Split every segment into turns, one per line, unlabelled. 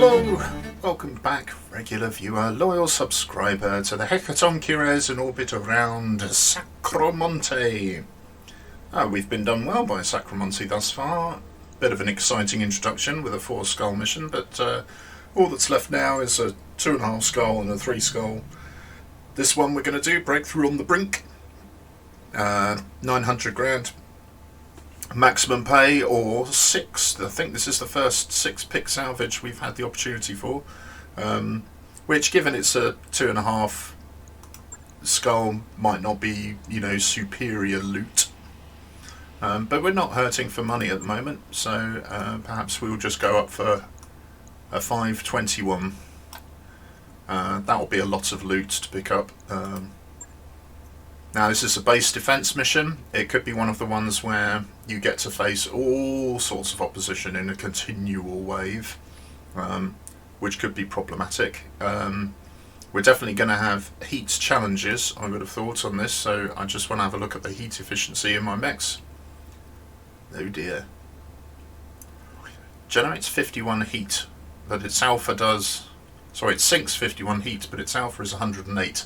Hello! Welcome back, regular viewer, loyal subscriber to the Hecatoncheires in orbit around Sacromonte. We've been done well by Sacromonte thus far. Bit of an exciting introduction with a 4 skull mission, but all that's left now is a 2.5 skull and a 3 skull. This one we're going to do, Breakthrough on the Brink. 900 grand. Maximum pay or 6. I think this is the first 6 pick salvage we've had the opportunity for, which, given it's a 2.5 skull, might not be, you know, superior loot, but we're not hurting for money at the moment, so perhaps we'll just go up for a 521. That will be a lot of loot to pick up. Now, this is a base defense mission. It could be one of the ones where you get to face all sorts of opposition in a continual wave, which could be problematic. We're definitely going to have heat challenges, I would have thought, on this, so I just want to have a look at the heat efficiency in my mechs. Oh dear. Generates 51 heat, but its alpha does... Sorry, it sinks 51 heat, but its alpha is 108.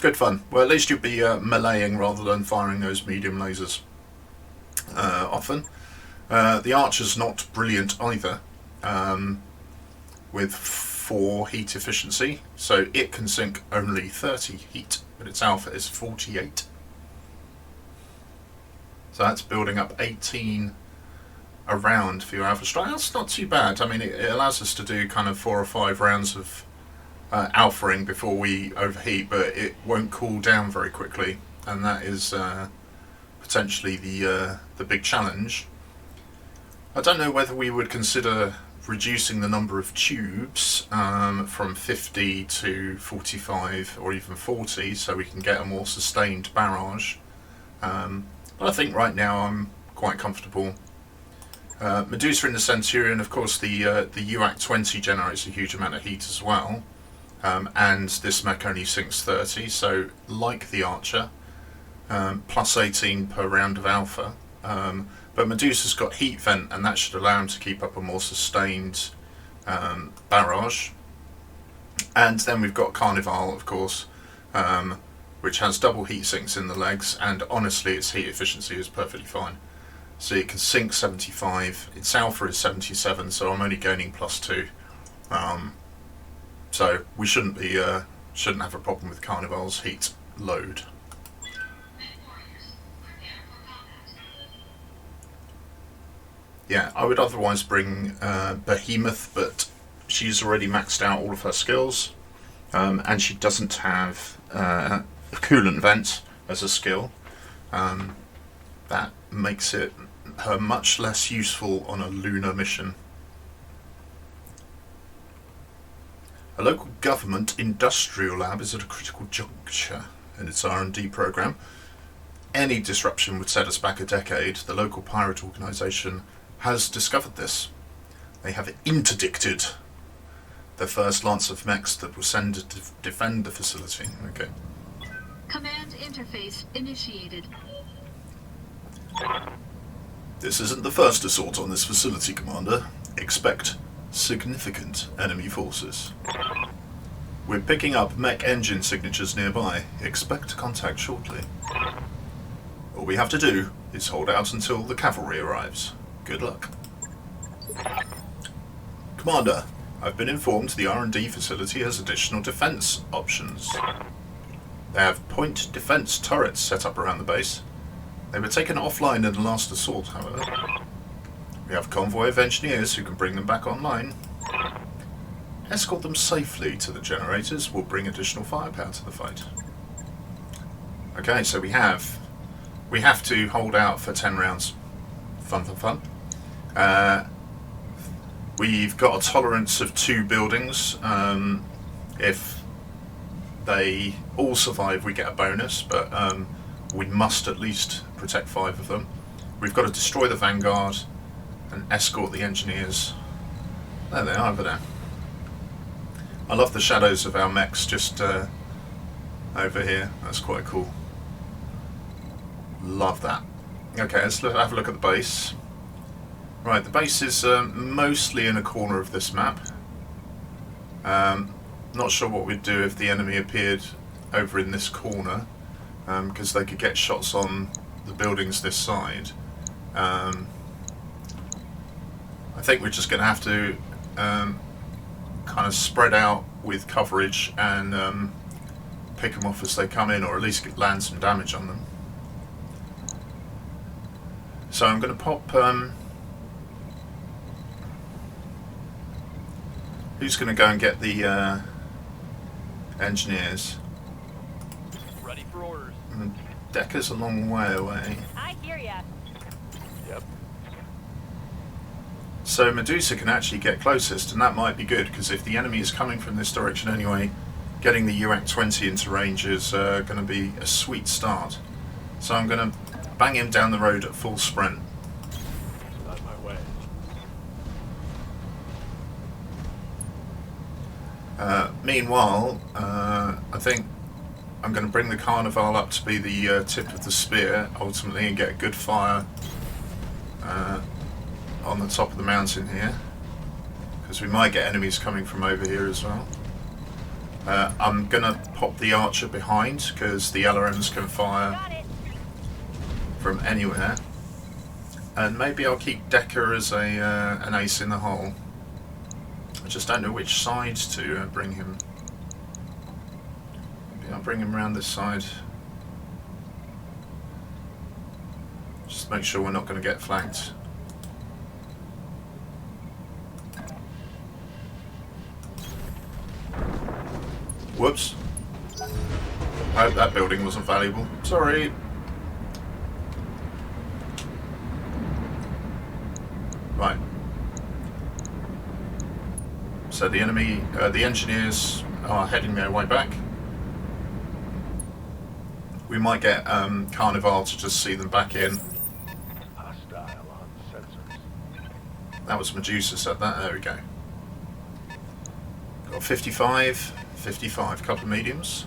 Good fun. Well, at least you'll be meleeing rather than firing those medium lasers often. The Archer's not brilliant either, with 4 heat efficiency, so it can sink only 30 heat, but its alpha is 48. So that's building up 18 a round for your alpha strike. That's not too bad. I mean, it allows us to do kind of 4 or 5 rounds of alphaing before we overheat, but it won't cool down very quickly, and that is potentially the big challenge. I don't know whether we would consider reducing the number of tubes from 50 to 45 or even 40, so we can get a more sustained barrage. But I think right now I'm quite comfortable. Medusa in the Centurion, of course, the UAC 20 generates a huge amount of heat as well. And this mech only sinks 30, so like the Archer, plus 18 per round of alpha. But Medusa's got heat vent, and that should allow him to keep up a more sustained barrage. And then we've got Carnival, of course, which has double heat sinks in the legs, and honestly its heat efficiency is perfectly fine. So it can sink 75, its alpha is 77, so I'm only gaining plus 2. So we shouldn't have a problem with Carnival's heat load. Yeah, I would otherwise bring Behemoth, but she's already maxed out all of her skills, and she doesn't have a coolant vent as a skill. That makes her much less useful on a lunar mission. A local government industrial lab is at a critical juncture in its R&D program. Any disruption would set us back a decade. The local pirate organisation has discovered this. They have interdicted the first lance of mechs that will send to defend the facility. Okay.
Command interface initiated.
This isn't the first assault on this facility, Commander. Expect significant enemy forces. We're picking up mech engine signatures nearby. Expect contact shortly. All we have to do is hold out until the cavalry arrives. Good luck. Commander, I've been informed the R&D facility has additional defense options. They have point defense turrets set up around the base. They were taken offline in the last assault, however. We have a convoy of engineers who can bring them back online. Escort them safely to the generators will bring additional firepower to the fight. Okay, so we have to hold out for 10 rounds. Fun. We've got a tolerance of 2 buildings. If they all survive, we get a bonus, but we must at least protect 5 of them. We've got to destroy the Vanguard and escort the engineers. There they are over there. I love the shadows of our mechs just over here. That's quite cool. Love that. Okay, let's have a look at the base. Right, the base is mostly in a corner of this map. Not sure what we'd do if the enemy appeared over in this corner, because they could get shots on the buildings this side. I think we're just going to have to kind of spread out with coverage and pick them off as they come in, or at least land some damage on them. So I'm going to pop... who's going to go and get the engineers?
Ready for orders.
Decker's a long way away.
I hear ya.
Yep.
So Medusa can actually get closest, and that might be good, because if the enemy is coming from this direction anyway, getting the UAC-20 into range is going to be a sweet start. So I'm going to bang him down the road at full sprint.
On my way.
Meanwhile, I think I'm going to bring the Carnival up to be the tip of the spear, ultimately, and get a good fire on the top of the mountain here, because we might get enemies coming from over here as well. I'm going to pop the archer behind, because the LRMs can fire from anywhere. And maybe I'll keep Decker as an ace in the hole. I just don't know which side to bring him. Maybe I'll bring him around this side. Just make sure we're not going to get flanked. Whoops. I hope that building wasn't valuable. Sorry. Right. So the enemy, the engineers are heading their way back. We might get Carnival to just see them back in.
Hostile on sensors.
That was Medusa said that. There we go. Got 55, 55, couple of mediums.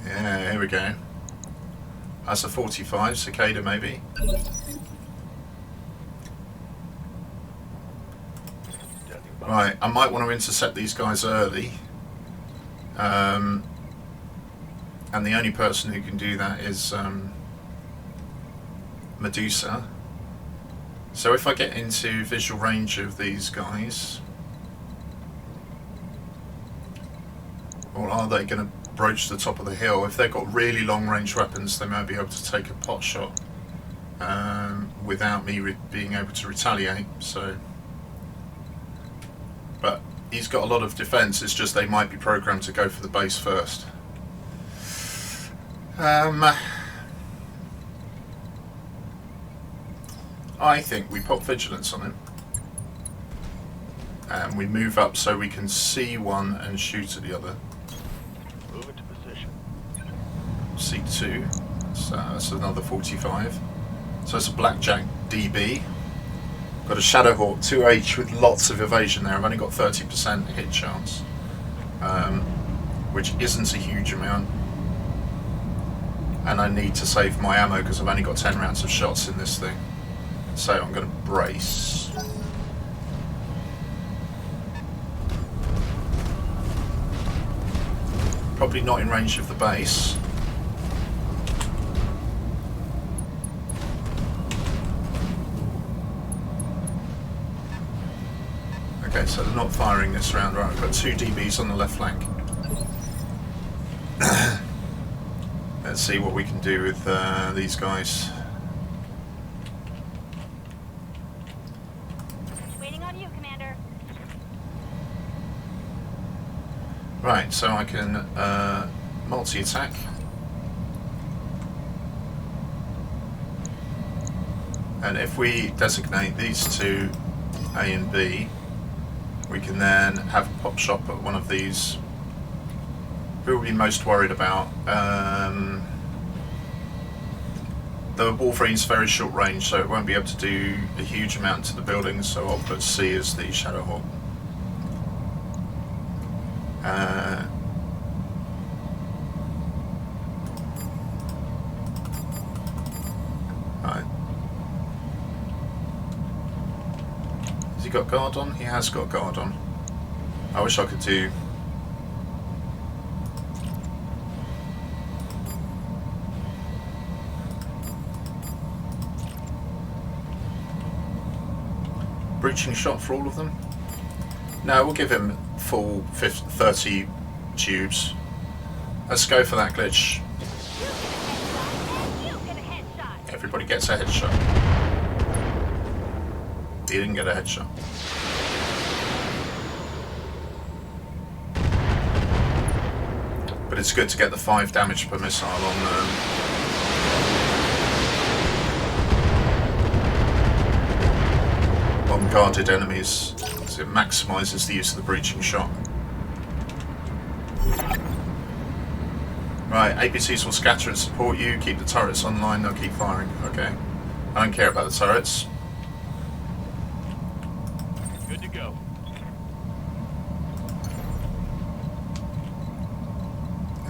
Yeah, here we go. That's a 45, Cicada maybe. Right, I might want to intercept these guys early. And the only person who can do that is Medusa. So if I get into visual range of these guys, or are they going to broach the top of the hill? If they've got really long range weapons, they might be able to take a pot shot without me being able to retaliate. So, but he's got a lot of defense, it's just they might be programmed to go for the base first. I think we pop vigilance on him and we move up so we can see one and shoot at the other.
Move into position.
C2, so that's another 45. So that's a Blackjack DB. Got a Shadowhawk 2H with lots of evasion there. I've only got 30% hit chance, which isn't a huge amount. And I need to save my ammo because I've only got 10 rounds of shots in this thing. So I'm going to brace. Probably not in range of the base. Okay, so they're not firing this round. Right, I've got 2 DBs on the left flank. Let's see what we can do with these guys.
Waiting on you, Commander.
Right, so I can multi-attack. And if we designate these two A and B, we can then have a pop shop at one of these. Who are we most worried about? The Wolverine's very short range, so it won't be able to do a huge amount to the buildings, so I'll put C as the Shadowhawk. Right. he got guard on? He has got guard on. I wish I could do... breaching shot for all of them? No, we'll give him full 30 tubes. Let's go for that glitch. Everybody gets a headshot. He didn't get a headshot. But it's good to get the 5 damage per missile on guarded enemies, so it maximises the use of the breaching shot. Right, APCs will scatter and support you, keep the turrets online, they'll keep firing. Okay. I don't care about the turrets.
Good to go.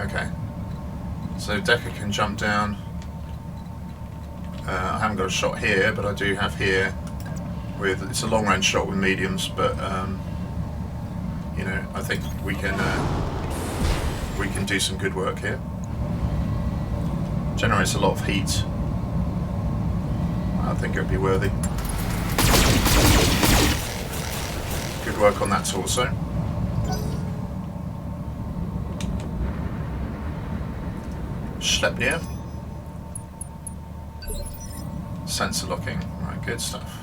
Okay. So Decker can jump down. I haven't got a shot here, but I do have here. It's a long range shot with mediums, but you know, I think we can do some good work here. Generates a lot of heat. I think it would be worthy. Good work on that torso. Schlepnir. Sensor locking. Right, good stuff.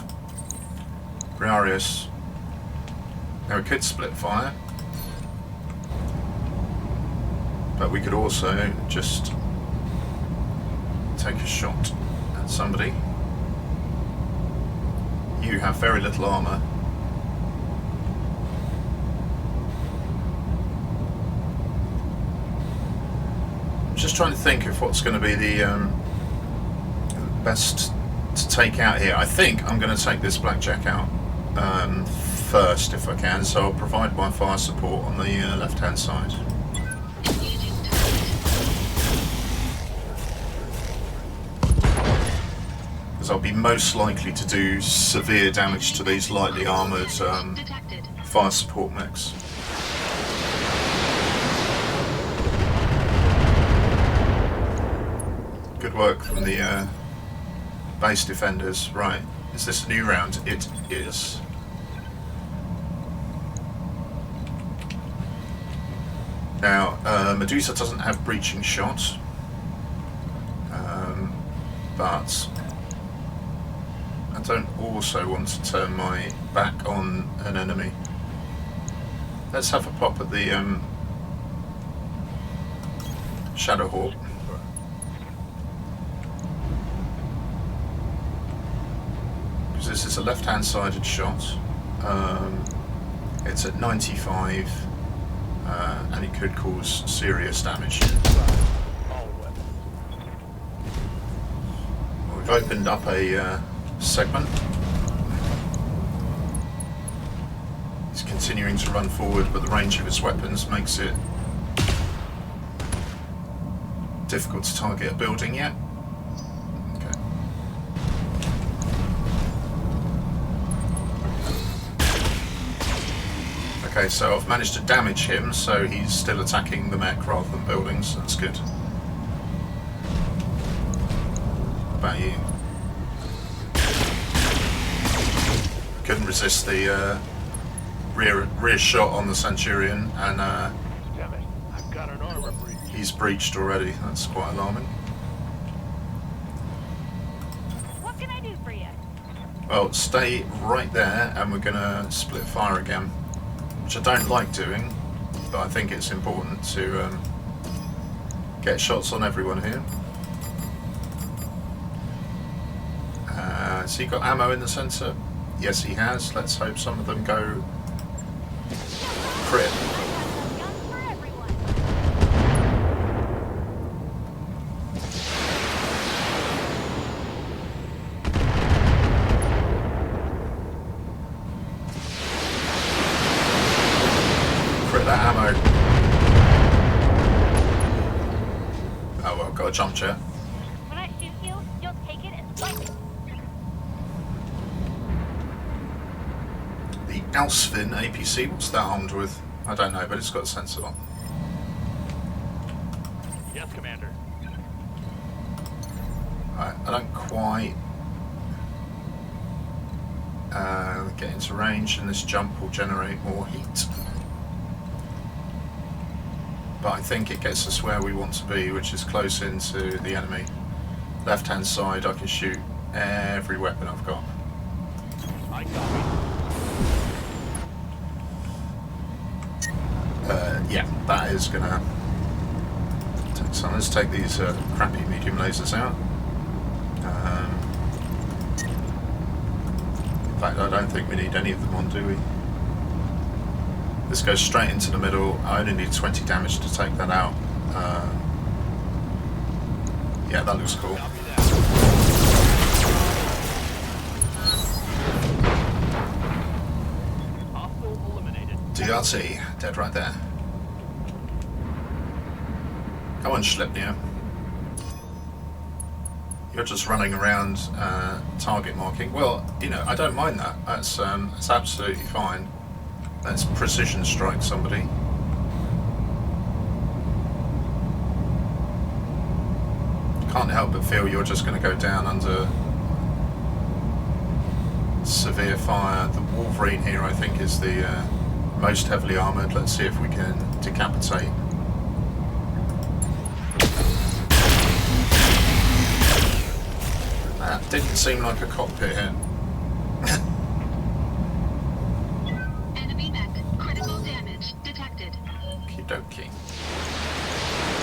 Briareous. Now we could split fire, but we could also just take a shot at somebody. You have very little armour. I'm just trying to think of what's going to be the best to take out here. I think I'm going to take this blackjack out first if I can, so I'll provide my fire support on the left hand side.
Engaging target.
Because I'll be most likely to do severe damage to these lightly armoured
Detected.
fire support mechs. Good work from the base defenders. Right, is this a new round? It is. Now, Medusa doesn't have breaching shot, but I don't also want to turn my back on an enemy. Let's have a pop at the Shadowhawk. Because this is a left-hand sided shot. It's at 95. And it could cause serious damage. We've opened up a segment. He's continuing to run forward, but the range of his weapons makes it difficult to target a building yet. Okay. Okay, so I've managed to damage him, so he's still attacking the mech rather than buildings. That's good. What about you? Couldn't resist the rear shot on the Centurion, and
Damn it, I've got an armor breach.
he's breached already. That's quite alarming.
What can I do for you?
Well, stay right there, and we're going to split fire again. Which I don't like doing, but I think it's important to get shots on everyone here. Has he got ammo in the centre? Yes, he has. Let's hope some of them go crit.
Guns for everyone.
Crit that ammo. Oh well, got a jump chair.
When I shoot you, you'll take it and fight it.
Alsvin APC, what's that armed with? I don't know, but it's got a sensor on.
Yes, Commander.
Right, I don't quite get into range, and this jump will generate more heat. But I think it gets us where we want to be, which is close into the enemy. Left hand side, I can shoot every weapon I've got.
I copy.
Yeah, that is gonna take some. Let's take these crappy medium lasers out. In fact, I don't think we need any of them on, do we? This goes straight into the middle. I only need 20 damage to take that out. Yeah, that looks cool.
Copy that. Hostile eliminated.
DRT, dead right there. Come on, Schlepnia. You're just running around target marking. Well, you know, I don't mind that. That's absolutely fine. Let's precision strike somebody. Can't help but feel you're just going to go down under severe fire. The Wolverine here, I think, is the most heavily armoured. Let's see if we can decapitate. That didn't seem like a cockpit hit.
Enemy mech. Critical damage detected.
Okie dokie.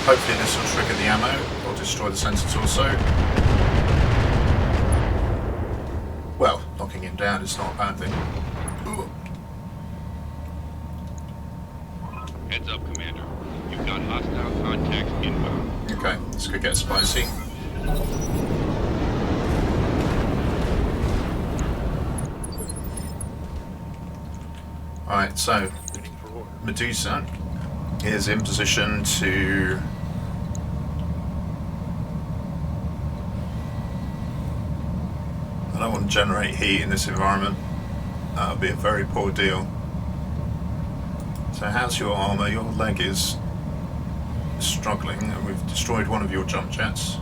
Hopefully this will trigger the ammo or destroy the sensor torso. Well, knocking him down is not a bad thing. Ooh.
Heads up, Commander. You've got hostile contacts inbound.
Okay, this could get spicy. Alright, so
Waiting for order.
Medusa is in position to I don't want to generate heat in this environment. That would be a very poor deal. So how's your armour? Your leg is struggling, and we've destroyed one of your jump jets.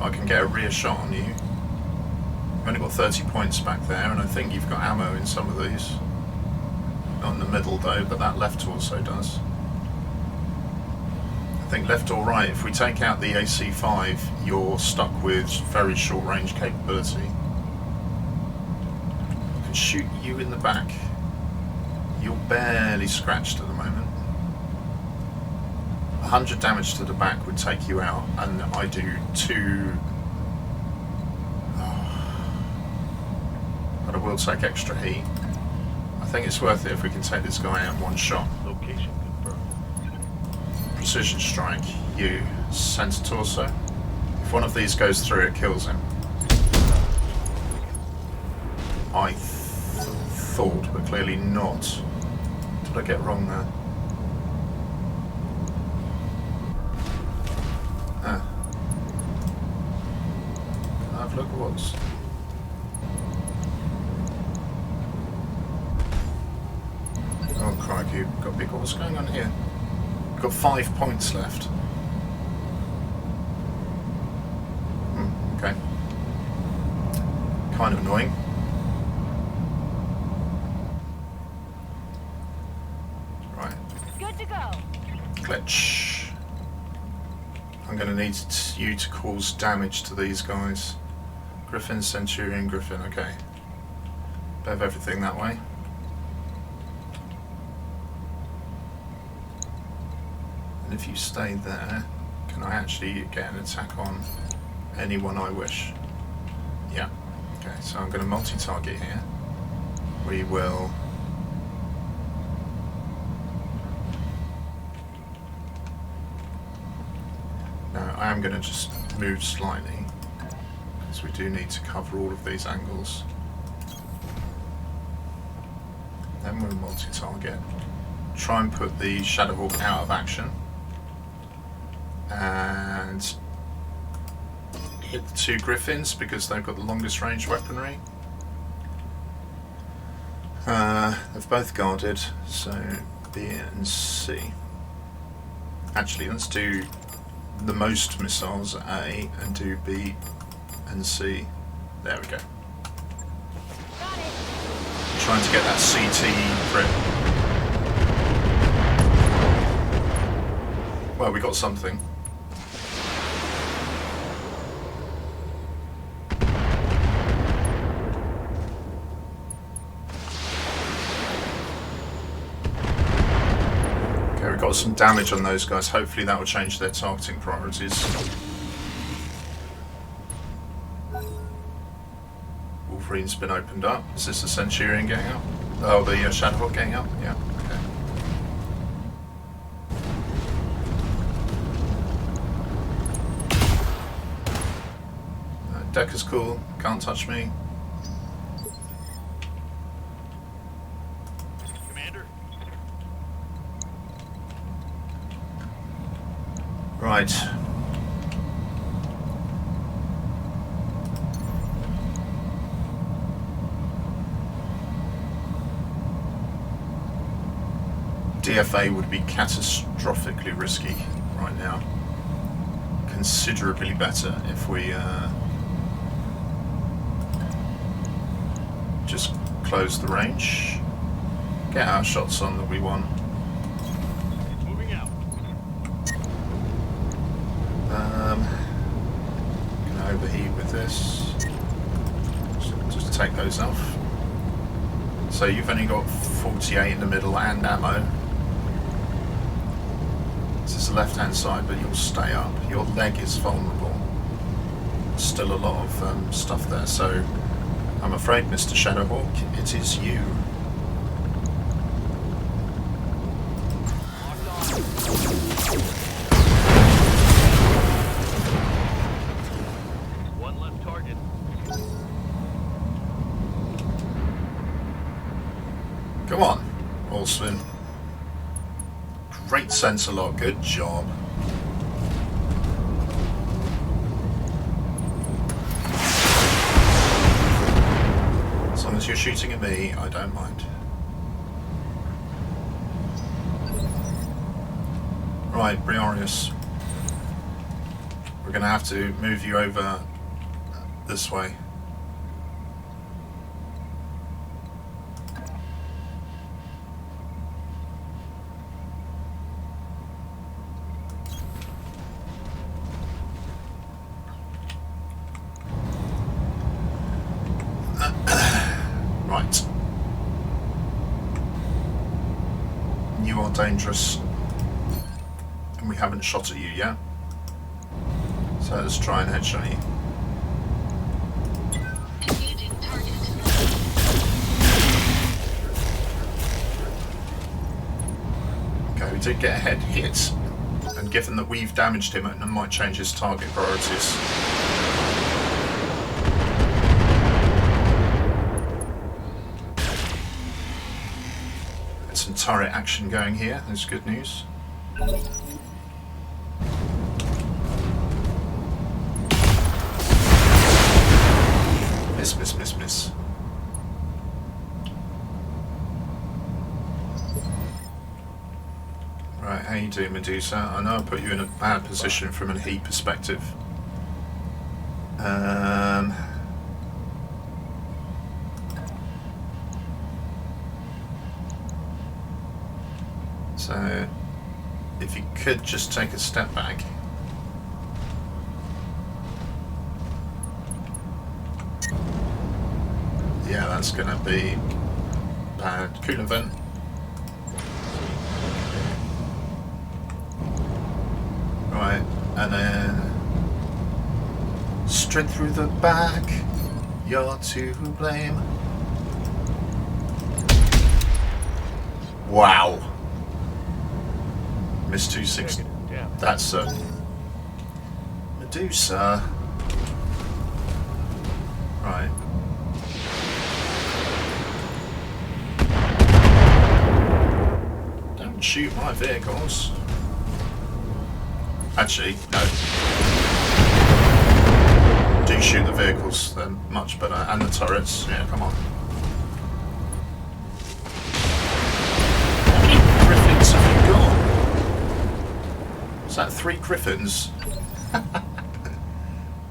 I can get a rear shot on you. You've only got 30 points back there, and I think you've got ammo in some of these. Not in the middle though, but that left also does. I think left or right, if we take out the AC-5, you're stuck with very short range capability. I can shoot you in the back. You're barely scratched at the moment. 100 damage to the back would take you out, and I do 2. But I will take extra heat. I think it's worth it if we can take this guy out in one shot.
Location confirmed.
Precision strike, you. Sensor torso. If one of these goes through, it kills him. I thought, but clearly not. What did I get wrong there? Ah. Can I have a look at what's... Oh crikey, got big. What's going on here? Got 5 points left. Okay. Kind of annoying. Right.
Good to go.
Glitch. I'm going to need you to cause damage to these guys. Griffin, Centurion, Griffin. Okay. Bev everything that way. And if you stay there, can I actually get an attack on anyone I wish? Yeah. Okay, so I'm going to multi-target here. We will... Now, I am going to just move slightly, because we do need to cover all of these angles. Then we'll multi-target. Try and put the Shadowhawk out of action. And hit the 2 Griffins because they've got the longest range weaponry. They've both guarded, so B and C. Actually, let's do the most missiles at A and do B and C. There we go.
Got it.
Trying to get that CT grip. Well, we got something. Okay, we got some damage on those guys. Hopefully that will change their targeting priorities. Wolverine's been opened up. Is this the Centurion getting up? Oh, the Shadowhawk getting up? Yeah, okay. Deck is cool, can't touch me.
Commander?
Right. DFA would be catastrophically risky right now. Considerably better if we just close the range, get our shots on that we want.
Moving out.
Gonna overheat with this. Just take those off. So you've only got 48 in the middle and ammo. This is the left hand side, but you'll stay up. Your leg is vulnerable. Still a lot of stuff there, so I'm afraid, Mr. Shadowhawk, it is you.
One left target.
Come on, Allsvin. Great sensor lock, good job. As long as you're shooting at me, I don't mind. Right, Briareous. We're going to have to move you over this way. Right. You are dangerous. And we haven't shot at you yet. So let's try and headshot you.
Engaging target.
Okay, we did get a head hit. And given that we've damaged him, it might change his target priorities. Some turret action going here, that's good news. Miss, miss, miss, miss. Right, how you doing, Medusa? I know I put you in a bad position from a heat perspective. So, if you could just take a step back. Yeah, that's going to be bad. Coolant vent. Right, and then straight through the back. You're to blame. Wow. Miss 260.
Yeah.
That's Medusa. Right. Don't shoot my vehicles. Actually, no. Do shoot the vehicles, they're much better. And the turrets. Yeah, come on. Is that 3 Griffins?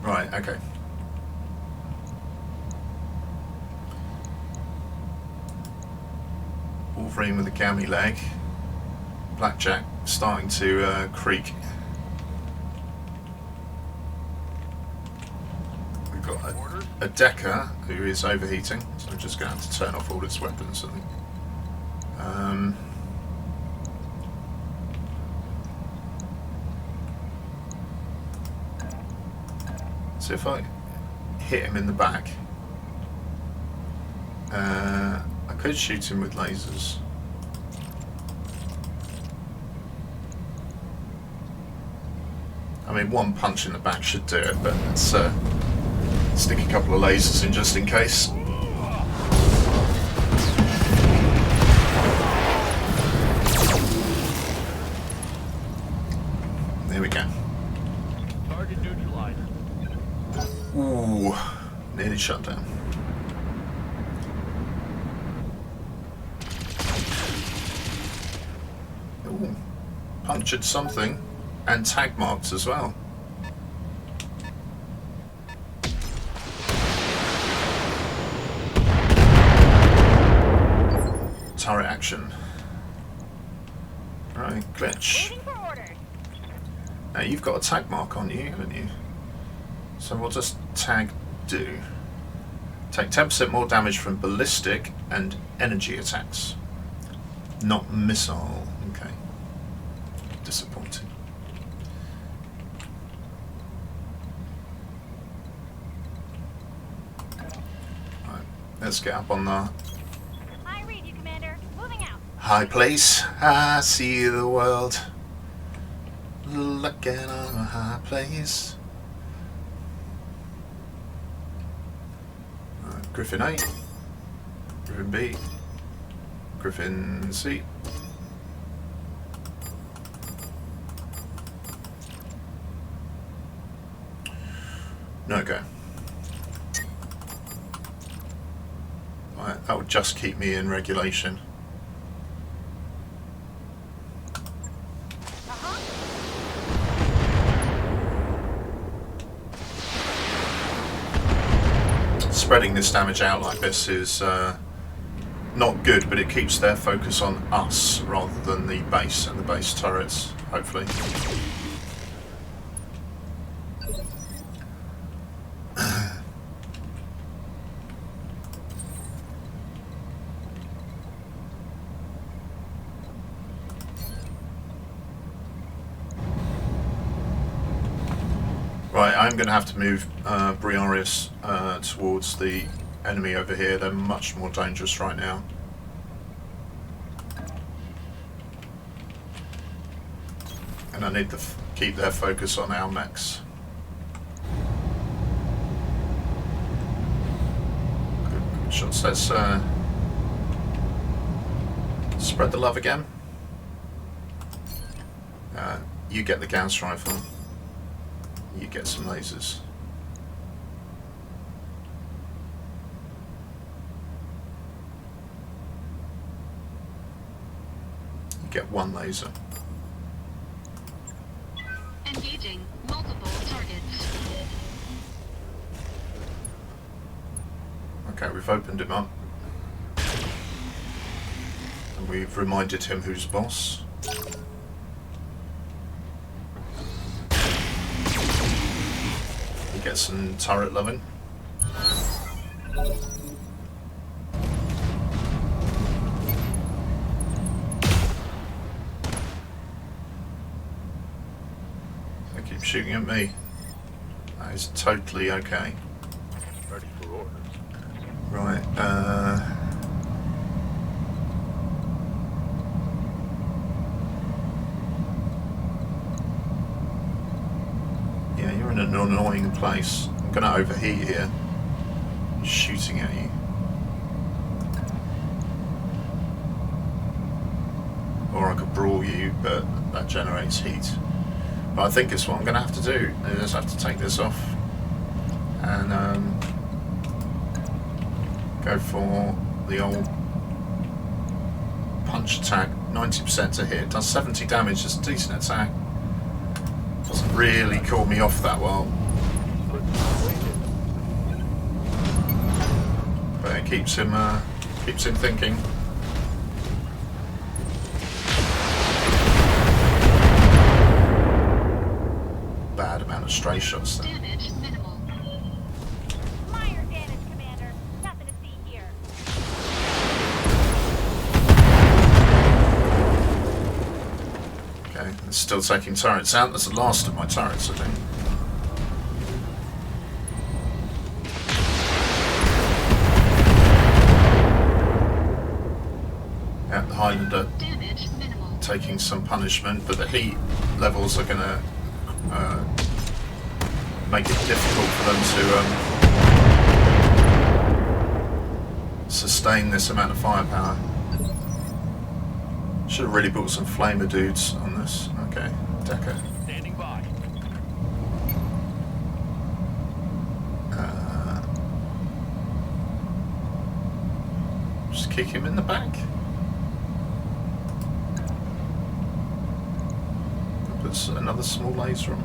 Right, okay. Wolverine with a gammy leg. Blackjack starting to creak. We've got a Decker who is overheating, so I'm just going to have to turn off all its weapons, I think. So if I hit him in the back, I could shoot him with lasers. I mean, one punch in the back should do it, but let's stick a couple of lasers in just in case. There we go.
Target neutralized.
Ooh, nearly shut down. Ooh, punctured something, and tag marks as well. Turret action. Right, glitch.
Waiting for orders.
Now you've got a tag mark on you, haven't you? So what does tag do? Take 10% more damage from ballistic and energy attacks. Not missile. Okay. Disappointing. Right, let's get up on the
I read you, Commander. Moving out.
high place. I see the world. Looking on a high place. Griffin A, Griffin B, Griffin C. No go. Right, that would just keep me in regulation. Spreading this damage out like this is not good, but it keeps their focus on us rather than the base and the base turrets, hopefully. Right, I'm going to have to move Briareous towards the enemy over here. They're much more dangerous right now. And I need to keep their focus on our mechs. Good shots. Let's spread the love again. You get the Gauss rifle. You get some lasers. You get one laser.
Engaging multiple targets.
Okay, we've opened him up. And we've reminded him who's boss. Get some turret loving. They keep shooting at me. That is totally okay.
Ready for orders.
Right, yeah, you're in an annoying place. I'm going to overheat here. Shooting at you. Or I could brawl you, but that generates heat. But I think it's what I'm going to have to do. I just have to take this off and go for the old punch attack. 90% to hit. Does 70 damage. It's a decent attack. really caught me off that well. But it keeps him thinking. Bad amount of stray shots there.
Damage minimal.
Minor damage, Commander. Nothing to see here.
Okay, it's still taking turrets out. That's the last of my turrets, I think. Yeah, the Highlander
Damage minimal.
taking some punishment, but the heat levels are going to make it difficult for them to sustain this amount of firepower. Should have really brought some flamer dudes on this. Okay, Decker.
Standing by.
Just kick him in the back. Puts another small laser on.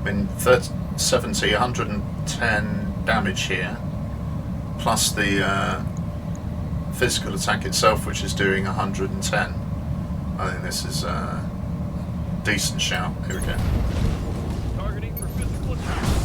I mean, 70, 110 damage here, plus the physical attack itself, which is doing 110. I think this is a decent shout. Here we go.
Targeting for physical attack.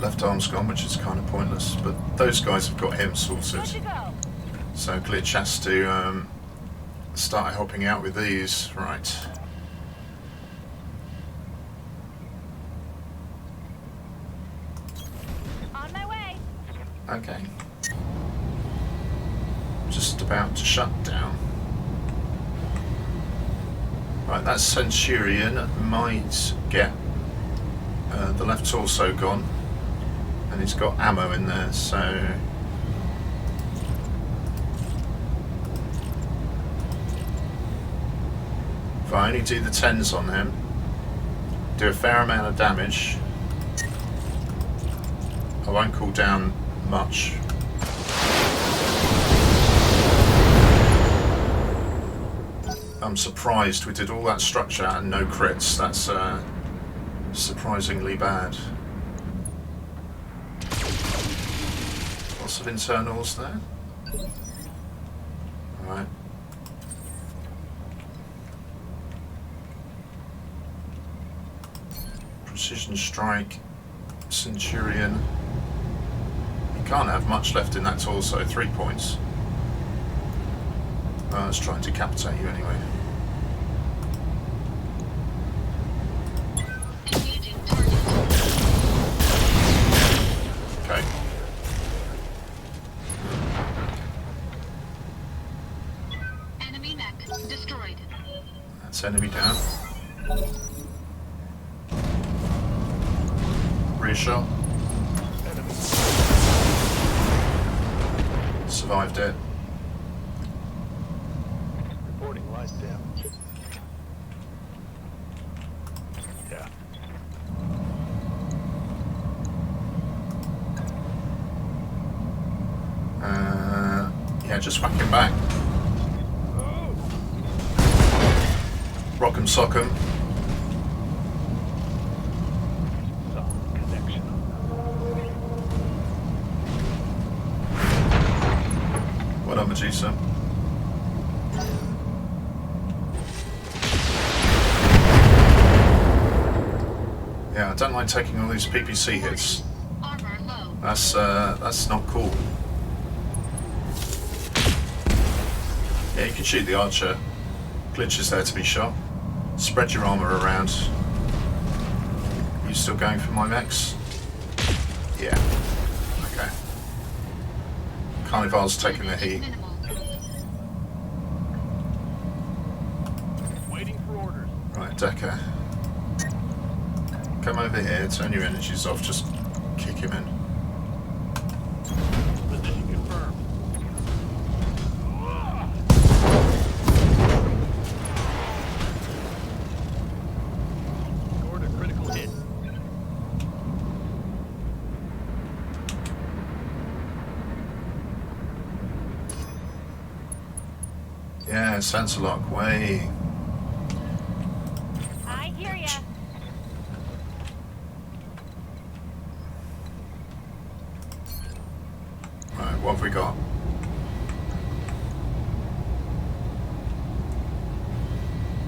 Left arm's gone, which is kind of pointless, but those guys have got him sorted.
Good to go.
So Glitch has to start helping out with these. Right.
On my way.
Okay. Just about to shut down. Right, that Centurion might get the left torso gone. And he's got ammo in there, so if I only do the 10s on him, do a fair amount of damage, I won't cool down much. I'm surprised we did all that structure and no crits. That's surprisingly bad. Lots of internals there. Alright. Precision strike, Centurion. You can't have much left in that torso, 3 points. Let's try and decapitate you anyway.
Engaging target.
Okay.
Enemy mech destroyed.
That's enemy down. Rear shot. Survived it.
Reporting light damage. Yeah.
Yeah, just whack him back. Rock'em sock'em.
Connection.
Well done, Medusa. Yeah, I don't like taking all these PPC hits.
Armor low.
That's not cool. Yeah, you can shoot the archer. Glitch is there to be shot. Spread your armor around. You still going for my mechs? Yeah. Okay. Carnival's taking the heat.
Minimal.
Waiting for orders.
Right, Decker. Come over here, turn your energies off, just kick him in.
Position confirmed.
Yeah, Centurilocks, way.
I hear ya.
Right, what have we got?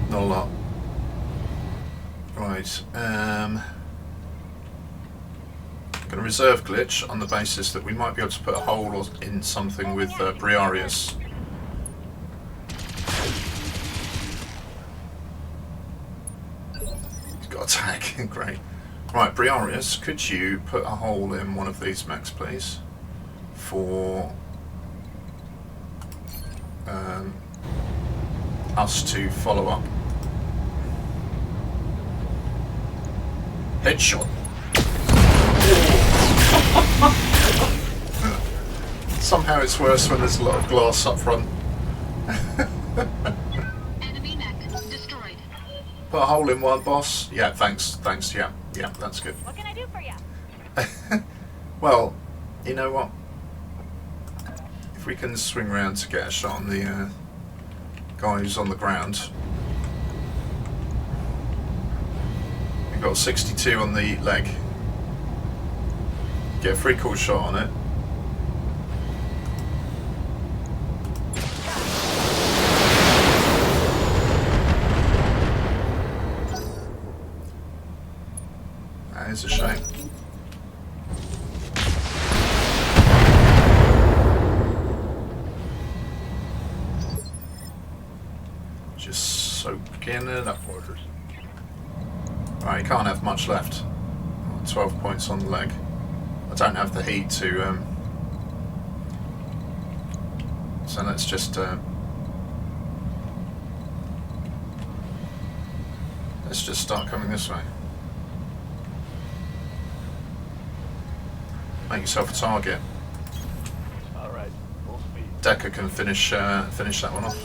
Not a lot. Right, going to reserve glitch on the basis that we might be able to put a hole in something with Briareous. He's got attack, great. Right, Briareous, could you put a hole in one of these mechs, please? For us to follow up. Headshot. Somehow it's worse when there's a lot of glass up front.
Enemy mech destroyed.
Put a hole in one, boss. Yeah, thanks, yeah, that's good.
What can I do for ya?
Well, you know what? If we can swing round to get a shot on the guy who's on the ground. We've got 62 on the leg. Get a free cool shot on it. That is a shame. Just soaking it up.
Orders.
Right, you can't have much left. 12 points on the leg. I don't have the heat to so let's just start coming this way. Make yourself a target.
All right. Full speed.
Decker can finish that one off.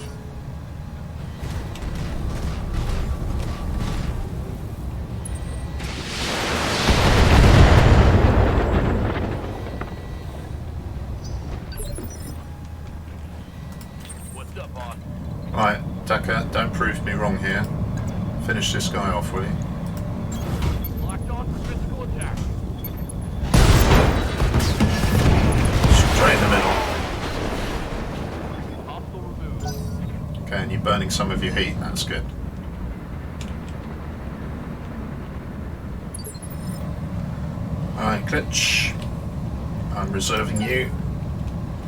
What's up, boss?
Right, Decker, don't prove me wrong here. Finish this guy off, will you?
Locked on for physical attack.
Straight in the middle.
Hostile removed.
Okay, and you're burning some of your heat, that's good. Alright, Glitch. I'm reserving you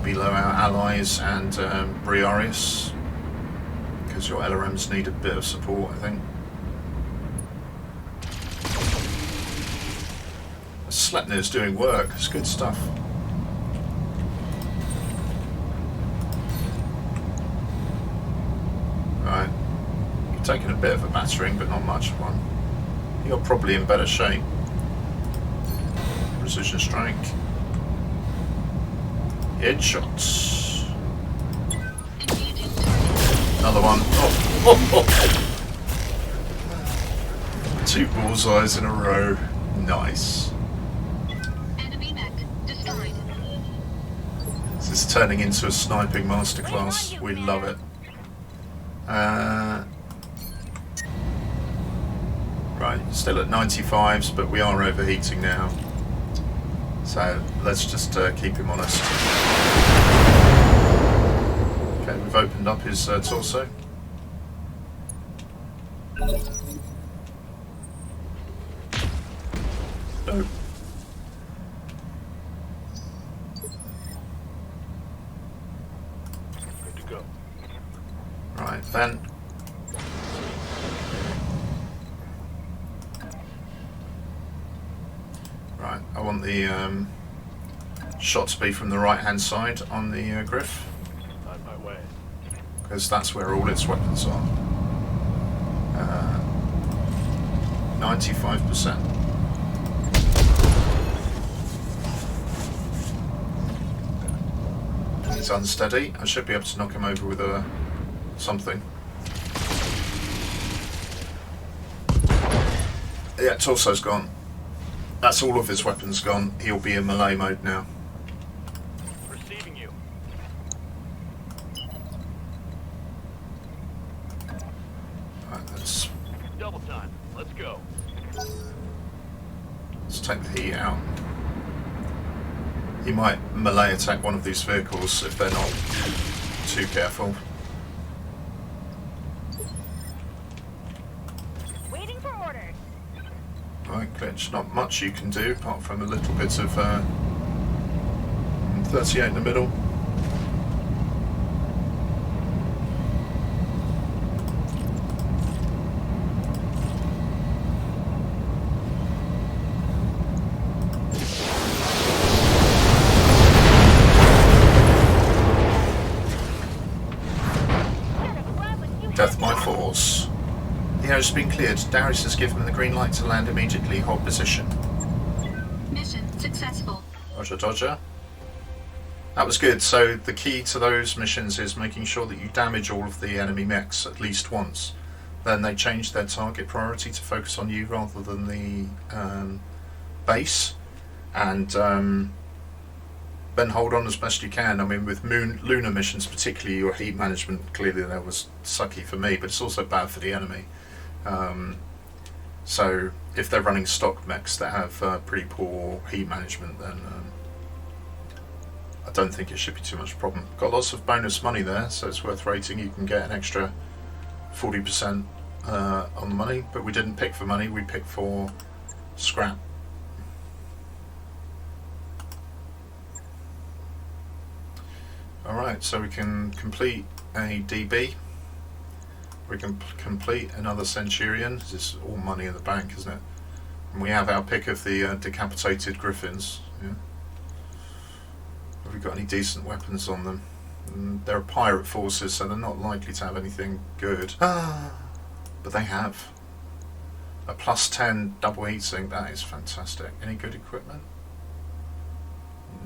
below our allies and Briareous, because your LRMs need a bit of support, I think. Sleipnir's doing work, it's good stuff. Right, you've taken a bit of a battering, but not much of one. You're probably in better shape. Precision strike. Headshots.
Engaging target.
Another one. Oh. Two bullseyes in a row. Nice.
Enemy mech destroyed.
This is turning into a sniping masterclass. We love it. Right, still at 95s, but we are overheating now. So let's just keep him honest. Okay, we've opened up his torso. Nope.
Good to go.
Right, then. Right, I want the shot to be from the right hand side on the Griff,
On my way.
because that's where all its weapons are. 95%. He's unsteady. I should be able to knock him over with a something. Yeah, torso's gone. That's all of his weapons gone. He'll be in melee mode now.
Receiving you.
Let's
Double time. Let's go.
take the heat out. He might melee attack one of these vehicles if they're not too careful.
Waiting for orders.
Right, Glitch, not much you can do apart from a little bit of 38 in the middle. Death by force. The air's been cleared. Darius has given them the green light to land immediately. Hold position.
Mission successful.
Roger, Dodger. That was good. So the key to those missions is making sure that you damage all of the enemy mechs at least once. Then they change their target priority to focus on you rather than the base. And then hold on as best you can. I mean, with lunar missions, particularly your heat management, clearly that was sucky for me, but it's also bad for the enemy. So if they're running stock mechs that have pretty poor heat management, then I don't think it should be too much of a problem. Got lots of bonus money there, so it's worth rating. You can get an extra 40% on the money, but we didn't pick for money, we picked for scrap. Alright, so we can complete a DB. We can complete another Centurion. This is all money in the bank, isn't it? And we have our pick of the decapitated Griffins. Yeah. Have we got any decent weapons on them? They're pirate forces, so they're not likely to have anything good. But they have. A +10 double heatsink, that is fantastic. Any good equipment?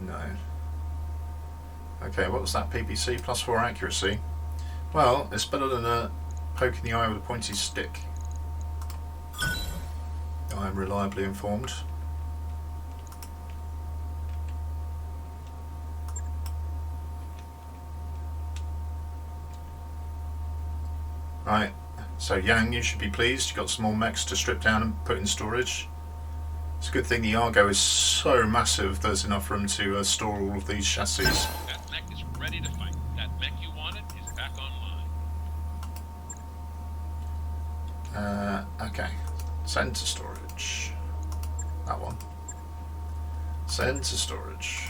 No. Okay, what was that PPC? +4 accuracy. Well, it's better than a poke in the eye with a pointy stick. I am reliably informed. Right, so Yang, you should be pleased. You got some more mechs to strip down and put in storage. It's a good thing the Argo is so massive there's enough room to store all of these chassis.
That mech is ready to fight. That mech you wanted is back online.
Okay. Send to storage. That one. Send to storage.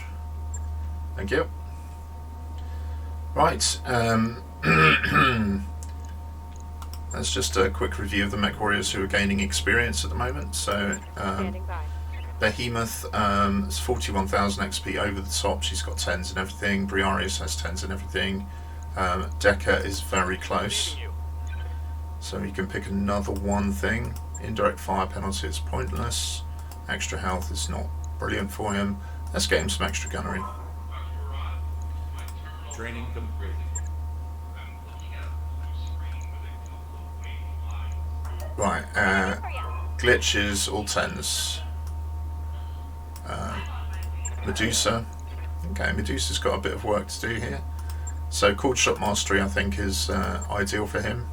Thank you. Right. That's just a quick review of the mech warriors who are gaining experience at the moment. So,
Standing by.
Behemoth is 41,000 XP over the top. She's got 10s and everything. Briareous has 10s and everything. Decker is very close. So you can pick another one thing. Indirect fire penalty is pointless. Extra health is not brilliant for him. Let's get him some extra gunnery.
Training complete.
Right, Glitch is all 10s. Medusa. Okay, Medusa's got a bit of work to do here. So Cord Shot Mastery I think is ideal for him.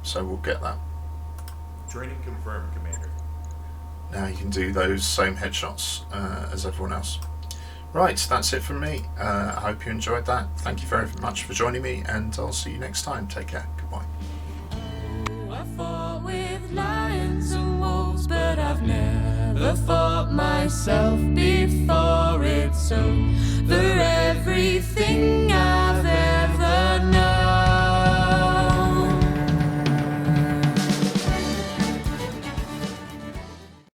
So we'll get that.
Training confirmed, Commander.
Now you can do those same headshots as everyone else. Right, that's it from me. I hope you enjoyed that. Thank you very much for joining me, and I'll see you next time. Take care. Goodbye.
I fought with lions and wolves, but I've never fought myself before. It's so